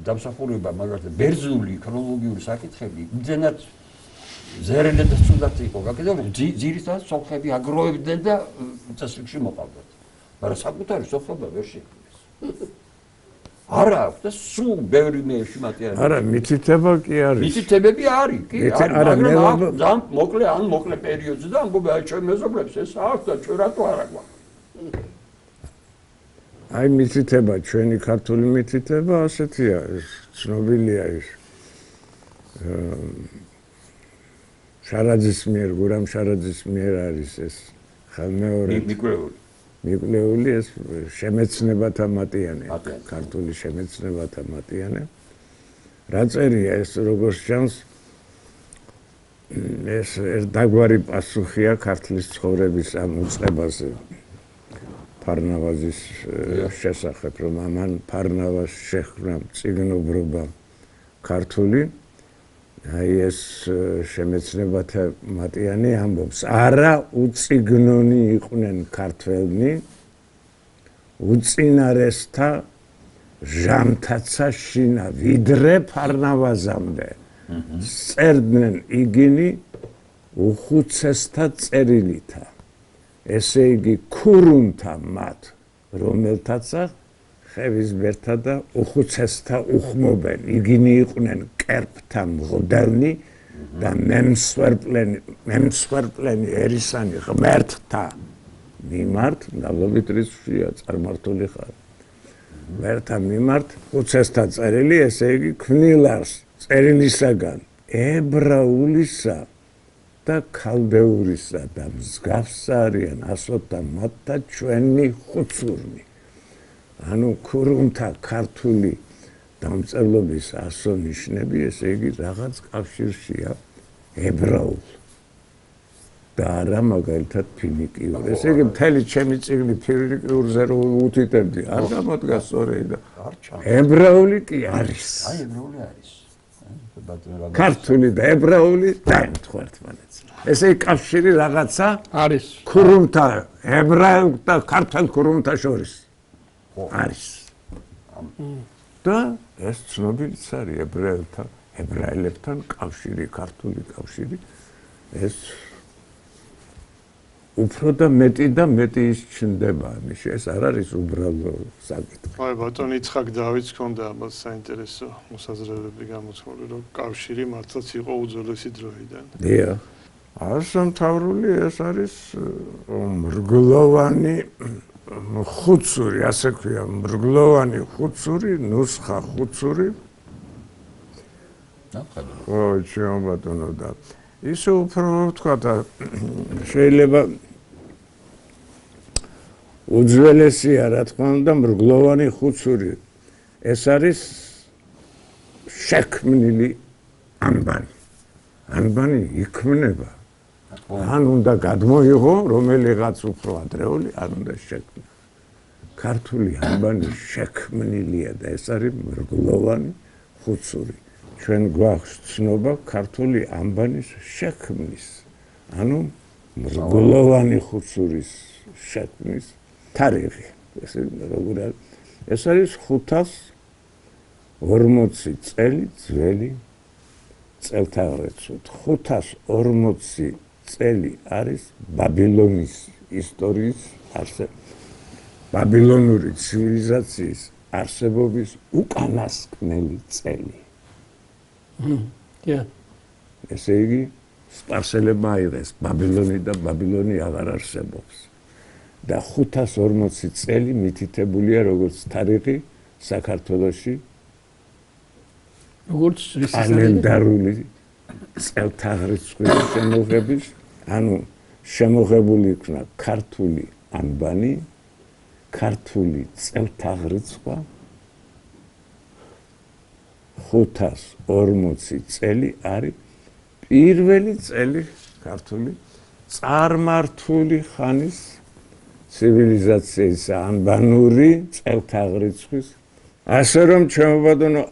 დამსახურება მაგალითად ბერძნული ქრონოლოგიური საკითხები იმდენად ზერელედაც თუნდაც იყო გაკეთებული ძირითადად სომხები აგროვებდნენ და წესრიგში მოყავდათ. მაგრამ საკუთარი სოფლობა ვერ შექმნეს. არა აქვს და სულ ბევრი მეებში მატიანები. არა, მითითება კი არის. მითითებები არის, კი, მაგრამ ძალიან მოკლე პერიოდზე და ამბობენ აი ჩვენ მეზობლებს ეს აქვს და ჩვენ რატო არ აქვს. აი მითითება, ჩვენი ქართული მითითება ასეთია, ცნობილია ის. შარაძის მიერ, გურამ შარაძის მიერ არის ეს ხელმეორე მიკვლეული ეს შემეცნებათა მატიანე, ქართული შემეცნებათა მატიანე. რა წერია ეს როგორც ჩანს ეს ერთგვარი პასუხია ქართლის ცხოვრების ამ უწყებაზე ფარნავაზის შესახებ, რომ ამან ფარნავაზს შეხვდა წიგნობრობა ქართული. აი ეს შემეცნებათა მატიანი ამბობს, არა უწიგნონი იყვნენ ქართველნი, უწინარესთა ჟამთაცა შინა ვიდრე ფარნავაზამდე. წერდნენ იგინი უხუცესთა წერილითა. ესე იგი ქურუმთა მათ, რომელთაცა ხევის ბერთა და უხუცესთა უხმობენ. იგინი იყვნენ კერპთა მღვდელნი და მემსხვერპლენი ერისანი ღმერთთა მიმართ, მადლობით რისშია წარმართული ხარ. ღმერთთა მიმართ უხუცესთა წერილი, ესე იგი ქმნილარს წერილისაგან ებრაულისა და ქალდეურისა და მსგავსა არიან ასოთა მათ და ჩვენი ხუცურნი. ანუ ქურუმთა ქართული დამწერლობის ასო-ნიშნები, ესე იგი რაღაც კავშირშია ებრაულ და არა მაგალითად ფინიკიურ. ესე იგი მთელი ჩემი წიგნი ფინიკიურზე რო უთითებდი, არ გამოდგა სწორედ და ებრაული კი არის. აი ებრაული არის. ქართული და ებრაული დაემთხვა ერთმანეთს. ესე იგი კავშირი რაღაცა არის. ქურუმთა ებრაულ და ქართულ ქურუმთა შორის. არის. და ეს ცნობილიც არის ებრაელებთან კავშირი, ქართული კავშირი. ეს უფრო და მეტი ის ჩნდება ამის. ეს არ არის უბრალო საკითხი. აი ბატონი იცხაკ დავითს ჰქონდა ამას საინტერესო მოსაზრებები გამოცხული, რომ კავშირი მართლაც იყო უძველესი დროიდან. დიახ. ასამთავრული ეს არის მრგლოვანი ხუცური, ასე ქვია, მრგლოვანი ხუცური, ნუსხა ხუცური. ო, ჩვენ ბატონო და ისე უფრო ვთქვა და შეიძლება უძველესია, რა თქმა უნდა, მრგლოვანი ხუცური. ეს არის შექმნილი ანბანი. ანბანი იქმნება. ან უნდა გადმოიღო რომელიღაც უფრო ადრეული, ან უნდა შექმნა. ქართული ანბანი შექმნილია და ეს არის მრგლოვანი ხუცური. ჩვენ გვაქვს ცნობა ქართული ანბანის შექმნის, ანუ მრგლოვანი ხუცურის შექმნის თარიღი. ეს არის 540 წელი ძველი წელთაღრიცხვით. 540 წელი არის ბაბილონის ისტორიის ბაბილონური ცივილიზაციის არსებობის უკანასკნელი წელი. ესე იგი, სპარსელებმა აიღეს ბაბილონი და ბაბილონი აღარ არსებობს. და 540 წელი მითითებულია როგორც თარიღი საქართველოში როგორც კალენდარული წელთაღრიცხვის შემოღების ანუ შემოღებული იქნა ქართული ანბანი, ქართული წელთაღრიცხვა 540 წელი არის პირველი წელი ქართული წარმართული ხანის ცივილიზაციის ანბანური წელთაღრიცხვის ასე რომ ჩემობადონო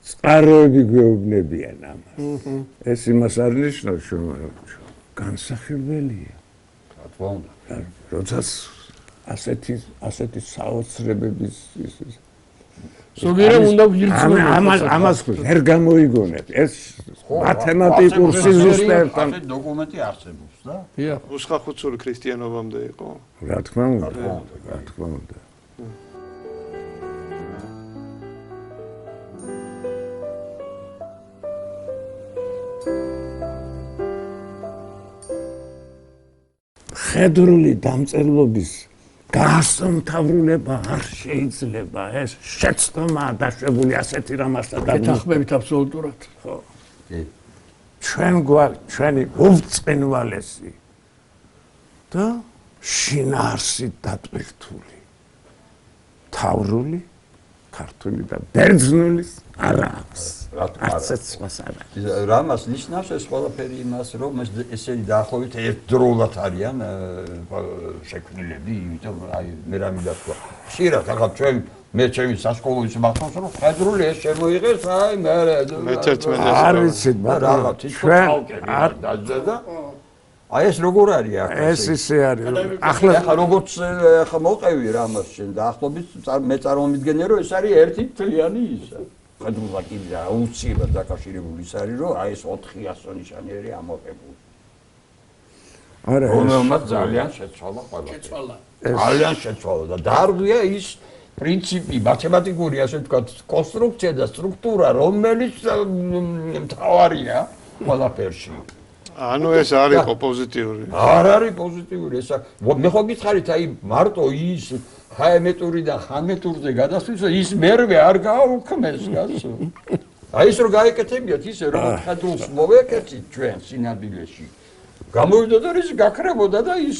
წყაროები გვეუბნებიან ამას. ეს იმას არ ნიშნავს რომ განსახილველია. რა თქმა უნდა. როდესაც ასეთი საოცრებების ზოგიერთ უნდა ვირწმუნოთ ამას ვერ გამოიგონებ ეს მათემატიკურ სიზუსტეებთან ასეთი დოკუმენტი არსებობს და უსხახუცური ქრისტიანობამდე იყო რა თქმა უნდა რა თქმა უნდა ხედრული დამწერლობის გასამთავრულება არ შეიძლება ეს შეცდომაა დაშვებული ასეთი რამასთან და გეთახმებით აბსოლუტურად ხო ჩვენ ჩვენი უბრწყინვალესი და შინაარსით დატვირთული თავრული ქართული და ბერძნული არ აქვს არც ეს არა რამას ნიშნავს ეს ყველაფერი იმას რომ ესენი დაახლოებით ერთდროულად არიან შექმნილები იმიტომ აი მე რა მინდა თქვა ხშირად ახლა ჩვენ მე ჩემი სასკოლოის მახსოვს რომ ხედრული ეს შემოიღეს აი მე არ ვიცით რაღაც ჩვენ არ დაძდა აი ეს როგორ არის ახლა ეს ისე არის ახლა როგორც ახლა მოყევი რამას შენ დაახლოებით მე წარმომიდგენია რომ ეს არის ერთი თლიანი ისა ხედრულა კიდე აუცილებლად დაკავშირებული ის არის რომ აი ეს 400 ნიშანიერი ამოყებული არა რომელმაც ძალიან შეცვალა ყველა ძალიან შეცვალა და დარღვია ის პრინციპი მათემატიკური ასე ვთქვათ კონსტრუქცია და სტრუქტურა რომელიც მთავარია ყველაფერში ანუ ეს არ იყო პოზიტიური არ არის პოზიტიური ეს მე ხო გითხარით აი მარტო ის ჰაემეტური და ხანმეტურზე გადასვლისა ის მერვე არ გააუქმეს გასო აი ეს რო გაეკეთებიათ ისე რომ ხადრულს მოვეკეთით ჩვენ სინამდვილეში გამოვიდა და ის გაქრებოდა და ის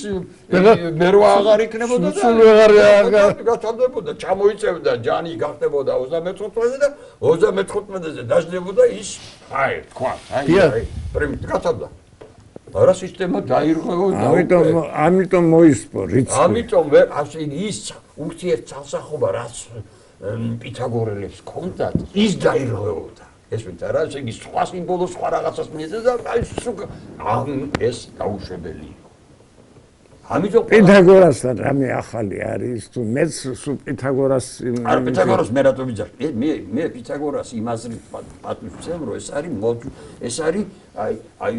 მერვა აღარ იქნებოდა და გათანდებოდა ჩამოიწევდა ჯანი გახდებოდა 35-ზე და 35-ზე დაждდებოდა ის აი თქვა აი პრიმიტ გათანდა არა სისტემა დაირღვეოდა ამიტომ მოისპო რიცხვი ამიტომ ასე ის ურთიერთსახობა რაც პითაგორელებს ჰქონდათ ის დაირღვეოდა ეს ვინც არა ესე იგი სხვა სიმბოლოს სხვა რაღაცას მიეძებდა და ეს დაუშვებელი იყო ამიტომ პითაგორასთან რამე ახალი არის თუ მეც სულ პითაგორას არ პითაგორას მე რატომ ვიძახი მე პითაგორას იმაზრით პატივცემ რომ ეს არის აი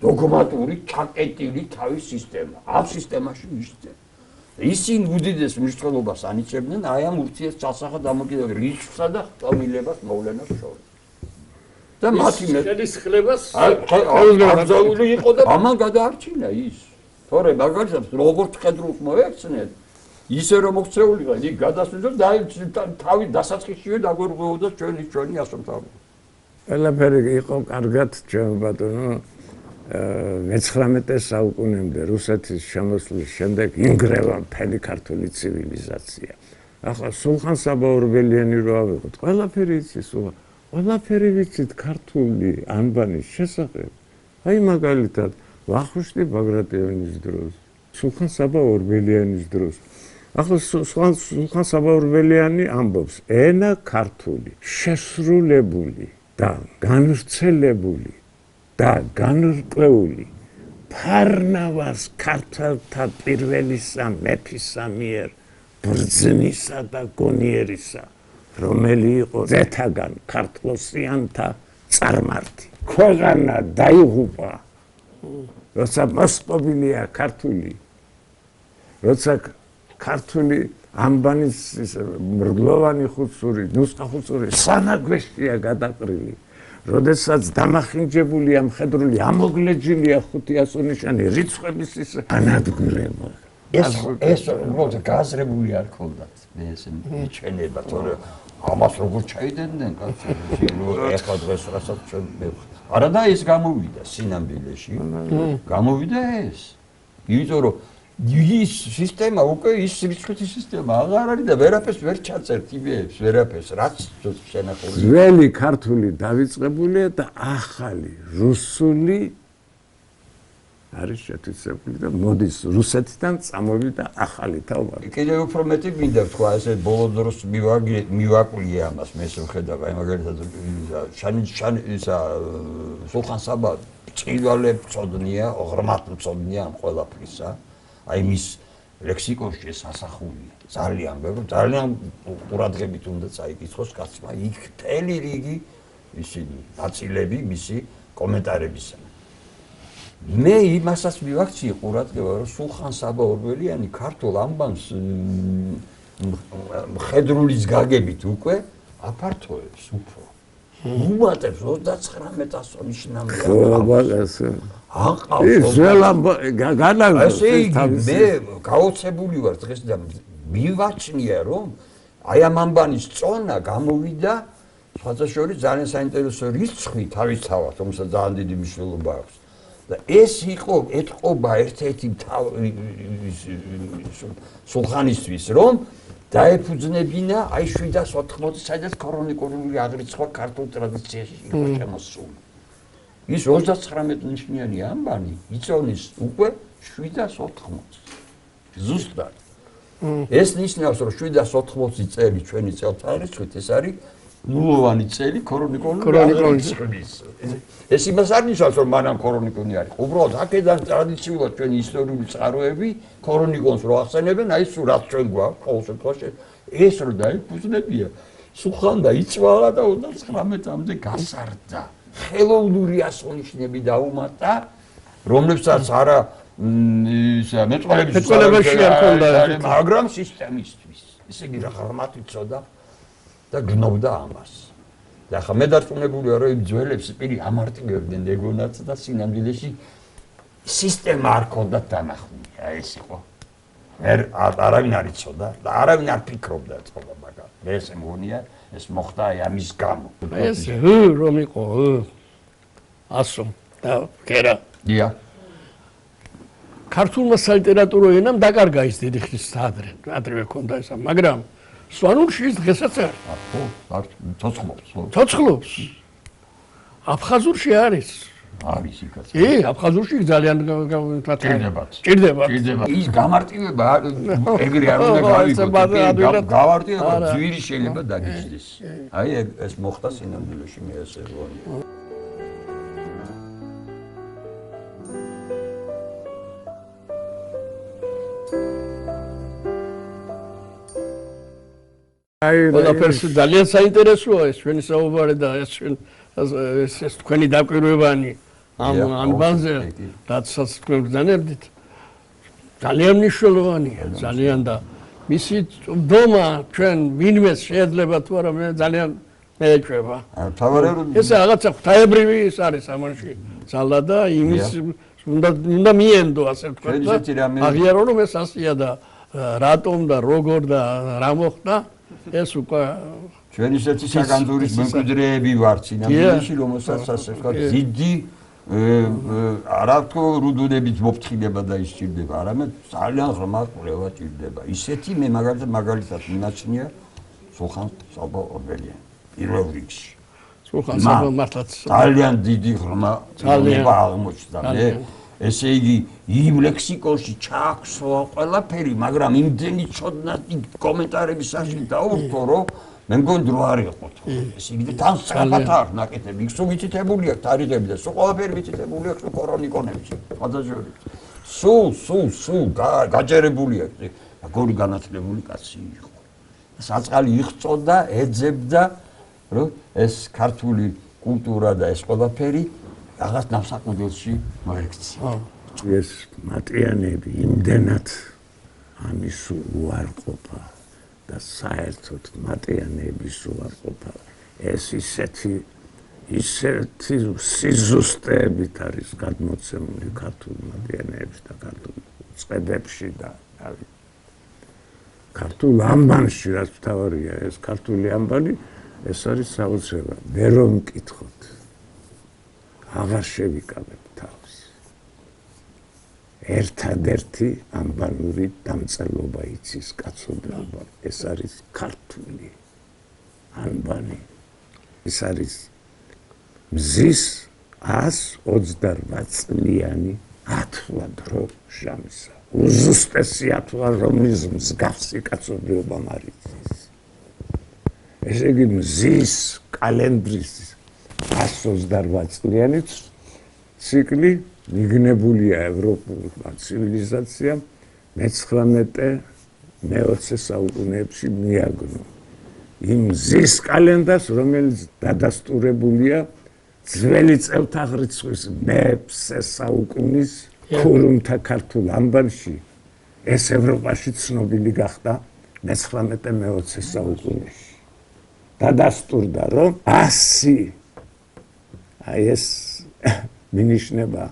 დოგმატური ჩაკეტილი თავის სისტემა ამ სისტემაში მიშწენ ისინი უდიდეს მნიშვნელობას ანიჭებდნენ აი ამ ურთიერთსახად დამოკიდებული რიცხვსა და ხტომილებას მოვლენას შორის და მათი შედის ხლებას აღზეული იყო და ამან გადაარჩინა ის თორე მაგალითად როგორც ხედრულს მოექცნენ ისე რომ მოქცეულიყო იქ გადასვლით და თავი დასაწყისშივე დაგვერღვეოდა ჩვენი ასომთავრული ყველაფერი იყო კარგად ჩვენ ბატონო მე-19 საუკუნემდე რუსეთის შემოსვლის შემდეგ ინგრევა მთელი ქართული ცივილიზაცია. ახლა სულხან-საბა ორბელიანი რო ავიღოთ, ყველაფერი იცის, ყველაფერი ვიცით ქართული ანბანის შესახებ. აი მაგალითად, ვახუშტი ბაგრატიონის დროს, სულხან-საბა ორბელიანის დროს. ახლა სულხან-საბა ორბელიანი ამბობს, ენა ქართული, შესრულებული და განვრცელებული და განრკვეული ფარნავას ქართველთა პირველისა მეფისა მიერ ბრძნისა და გონიერისა რომელი იყო ზეთაგან ქართლოსიანთა წარმართი ქვეყანა დაიღუპა როცა მოსპობილია ქართული როცა ქართული ანბანის მრგლოვანი ხუცური ნუსხა-ხუცური სანაგვეშია გადაყრილი როდესაც დამახინჯებულია მხედრული ამოგლეჯილია 500 ნიშანი რიცხვების ის განადგურება ეს უბრალოდ გაზრებული არ ქონდათ მე ეს მიჩვენება თორე ამას როგორ ჩაიდებდნენ კაცები ეხლა დღეს რასაც ჩვენ არა და ეს გამოვიდა სინამდვილეში გამოვიდა ეს იმიტომ რომ ის სისტემა უკვე ის რიცხვითი სისტემა აღარ არის და ვერაფერს ვერ ჩაწერთ იმებს ვერაფერს რაც შენახული ძველი ქართული დავიწყებულია და ახალი რუსული არის შეთვისებული და მოდის რუსეთიდან წამოვიდა ახალი თავი. კიდევ უფრო მეტი მინდა თქვა ესე ბოლო დროს მივაკლია ამას მე შეხედავ აი მაგალითად ისა სულხან-საბა ჭივალე წოდნია ღრმად წოდნია ამ ყველაფრისა აი მის ლექსიკონში ეს ასახულია ძალიან ბევრი ძალიან ყურადღებით უნდა წაიკითხოს კაცმა იქ მთელი რიგი ისინი ნაწილები მისი კომენტარებისა მე იმასაც მივაქციე ყურადღება რომ სულხან-საბა ორბელიანი ქართულ ამბანს მხედრულის გაგებით უკვე აფართოებს უფრო უმატებს 3900 ნიშნამდე მე გაოცებული ვარ დღეს და მივაჩნია რომ აი ამ ამბანის წონა გამოვიდა სხვათა შორის ძალიან საინტერესო რიცხვი თავისთავად რომელსაც ძალიან დიდი მნიშვნელობა აქვს და ეს იყო ეთყობა ერთ-ერთი სულხანისთვის რომ დაეფუძნებინა აი 780 სადაც ქრონიკული აღრიცხვა ქართულ ტრადიციაში იყო შემოსული. ის 39 ნიშნიანი ამბანი იწონის უკვე 780. ზუსტად. ეს ნიშნავს რომ 780 წელი ჩვენი წელთაღრიცხვით ეს არის ნულოვანი წელი ქრონიკული აღრიცხვის. ეს იმას არ ნიშნავს რომ მანამ ქრონიკული არის. უბრალოდ აქედან ტრადიციულად ჩვენი ისტორიული წყაროები ქრონიკონს რო ახსენებენ, აი სულ რაც ჩვენ გვაქვს ყოველ შემთხვევაში ეს რო დაიფუძნებია. სულხან და იწვალა და 39-მდე გასარდა. ხელოვნური ასონიშნები დაუმატა, რომლებსაც არა ისა მეწყვილებში არ ქონდა, მაგრამ სისტემისთვის. ესე იგი რა ღრმად იცოდა და გნობდა ამას. და ახლა მე დარწმუნებულია რომ იმ ძველებს პირი ამარტივებდნენ ეგონაც და სინამდვილეში სისტემა არ ქონდათ დანახული. აი ეს იყო. არავინ არ იცოდა და არავინ არ ფიქრობდა ეწყობა მაგას. მე ესე მგონია ეს მოხდა ამის გამო. ეს რომ იყო ასო და კერა. დია. ქართულმა სალიტერატურო ენამ დაკარგა ის დიდი ხნის ადრევე ქონდა ესა, მაგრამ სვანურში ის დღესაც არის. ხო, ცოცხლობს. ცოცხლობს. აფხაზურში არის. არის იქაც. კი, აფხაზურში ძალიან ჭირდებათ. ის გამარტივება ეგრე არ უნდა გავიგოთ. გავარტივება ძვირი შეიძლება დაგიჯდეს. აი ეს მოხდა სინამდვილეში მე ასე ვგონია. ყველაფერს ძალიან საინტერესოა ეს ჩვენი საუბარი და ეს თქვენი დაკვირვებანი ამ ანბანზე რაცაც თქვენ გძანებდით ძალიან მნიშვნელოვანია ძალიან და მისი დომა ჩვენ ვინმეს შეიძლება თუ არა მე ძალიან მეეჭვება ეს რაღაცა ღვთაებრივი ის არის ამაში ძალა და იმის უნდა მიენდო ასე ვთქვათ და აღიარო რომ ეს ასია და რატომ და როგორ და რა მოხდა ეს უკვე ჩვენი ისეთი საგანძურის მემკვიდრეები ვართ სინამდვილეში რომელსაც ასე ვთქვათ დიდი არა თქო რუდუნებით მოფრთხილება და ისჭირდება არამედ ძალიან ღრმა კვლევა ჭირდება ისეთი მე მაგალითად მინაჩნია სულხან-საბა ორბელიანი პირველ რიგში სულხან-საბა მართლაც ძალიან დიდი ღრმა ცნობება აღმოჩნდა მე ესე იგი იმ ლექსიკონში ჩააქვსო ყველაფერი მაგრამ იმდენი ცოდნათი კომენტარების საშინი დაურთო რომ მე მგონი დრო არ იყო თუ ესე იგი თან სწრაფად არ ნაკეთები იქ სულ მითითებული აქვს თარიღები და სულ ყველაფერი მითითებული აქვს ქრონიკონებში სხვადასხვა სულ გაჯერებული აქვს როგორი განათლებული კაცი იყო საწყალი იღწოდა ეძებდა რომ ეს ქართული კულტურა და ეს ყველაფერი რაღაც ნავსაყუდელში მოექცია. ეს მატიანები იმდენად ამის უარყოფა და საერთოდ მატიანების უარყოფა ეს ისეთი სიზუსტეებით არის გადმოცემული ქართულ მატიანეებში და ქართულ წყედებში და ქართულ ამბანში რაც მთავარია ეს ქართული ამბანი ეს არის საოცრება მე რომ მკითხოთ აღარ შევიკავებ თავს ერთადერთი ამბანური დამწერლობა იცის კაცობრიობა ეს არის ქართული ამბანი ეს არის მზის 128 წლიანი ათვლა დრო ჟამისა უზუსტესი ათვლა რომლის მსგავსი კაცობრიობამ არ იცის ესე იგი მზის კალენდრის 128 წლიანი ციკლი მიგნებულია ევროპულმა ცივილიზაციამ მე-19 საუკუნეებში მიაგნო იმ მზის კალენდარს რომელიც დადასტურებულია ძველი წელთაღრიცხვის მე-6 საუკუნის ქურუმთა ქართულ ამბანში ეს ევროპაში ცნობილი გახდა მე-19-20 საუკუნეში დადასტურდა რომ 100 აი ეს მინიშნება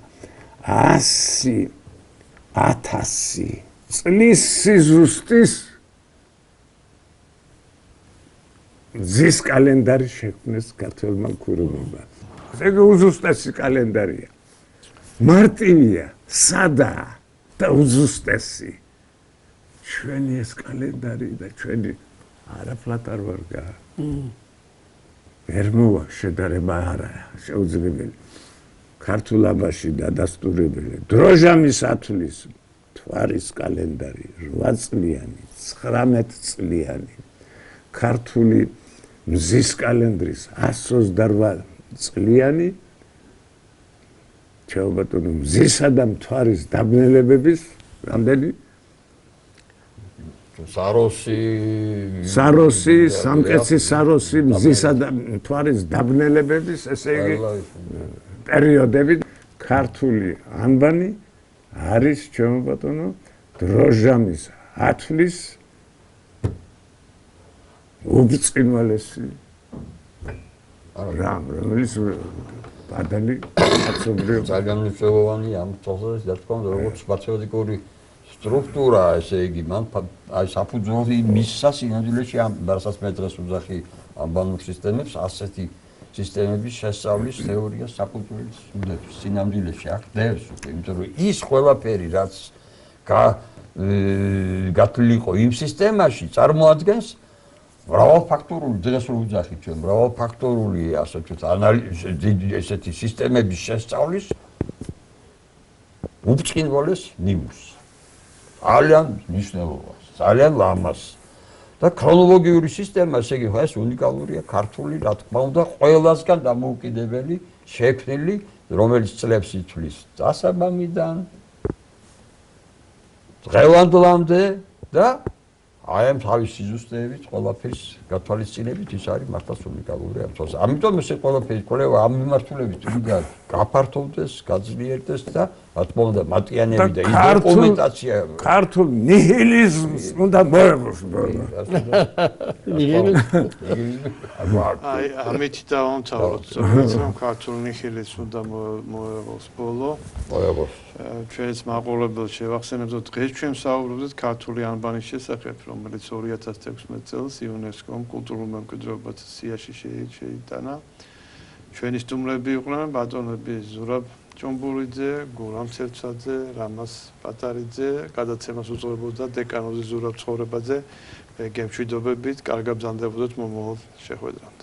100 1000 წლის სიზუსტის მზის კალენდარი შექმნეს ქართველმა ქურუმებმა ეგ უზუსტესი კალენდარია მარტივია სადაა და უზუსტესი ჩვენი ეს კალენდარი და ჩვენი არაფრად არ ვარ გა ვერ მოვა შედარება არაა შეუძლებელი ქართულ ამბაში დადასტურებელი დროჟამის ათვლის თვარის კალენდარი 8 წლიანი 19 წლიანი ქართული მზის კალენდრის 128 წლიანი ჩაობატონო მზისა და მთვარის დაბნელებების რამდენი საროსი სამკეცის საროსი მზისა და მთვარის დაბნელებების ესე იგი პერიოდები ქართული ანბანი არის ჩაობატონო დროჟამის ათვლის უბრწყინვალესი რომელიც ბადალი კაცობრიობა ძალიან მნიშვნელოვანი ამ თვალსაზრისით რა თქმა უნდა როგორც მათემატიკური სტრუქტურა ესე იგი მან აი საფუძველი მისცა სინამდვილეში ამ რასაც მე დღეს ვუძახი ამბანურ სისტემებს ასეთი სისტემების შესწავლის თეორია საფუძველს უდევს სინამდვილეში ახდევს იმიტომ რომ ის ყველაფერი რაც გათვლილიყო იმ სისტემაში წარმოადგენს მრავალფაქტორული დღეს რო ვუძახით ჩვენ მრავალფაქტორული ასე ვთქვით ესეთი სისტემების შესწავლის უბრწყინვალეს ნიმუშს ძალიან მნიშვნელოვანს ძალიან ლამაზ და ქრონოლოგიური სისტემა ესე იგი ეს უნიკალურია ქართული რა თქმა უნდა ყველასგან დამოუკიდებელი შექმნილი რომელიც წლებს ითვლის დასაბამიდან დღევანდლამდე და აი ამ თავის სიზუსტეებით ყველაფერს გათვალისწინებით ის არის მართლაც უნიკალური ამ თვალს. ამიტომ ეს ყველაფერი კვლევა ამ მიმართულებით უნდა გაფართოვდეს, გაძლიერდეს და რა თქმა უნდა მატიანები და დოკუმენტაცია ქართულ ნიჰილიზმს უნდა მოეღოს. აი ამით დავამთავროთ, რომ ქართულ ნიჰილიზმს უნდა მოეღოს ბოლო. მოეღოს. ჩვენს მაყურებელს შევახსენებთ, რომ დღეს ჩვენ საუბრობთ ქართული ანბანის შესახებ, რომელიც 2016 წელს იუნესკომ კულტურულ მემკვიდრეობათა სიაში შეიტანა. ჩვენი სტუმრები იყვნენ ბატონები ზურაბ ჭუმბურიძე, გურამ ცერცაძე, რამას პატარიძე, გადაცემას უძღვებოდა დეკანოზი ზურაბ ცხოვრებაძე. მე გემშვიდობებით, კარგად ბრძანდებოდეთ მომავალ შეხვედრამდე.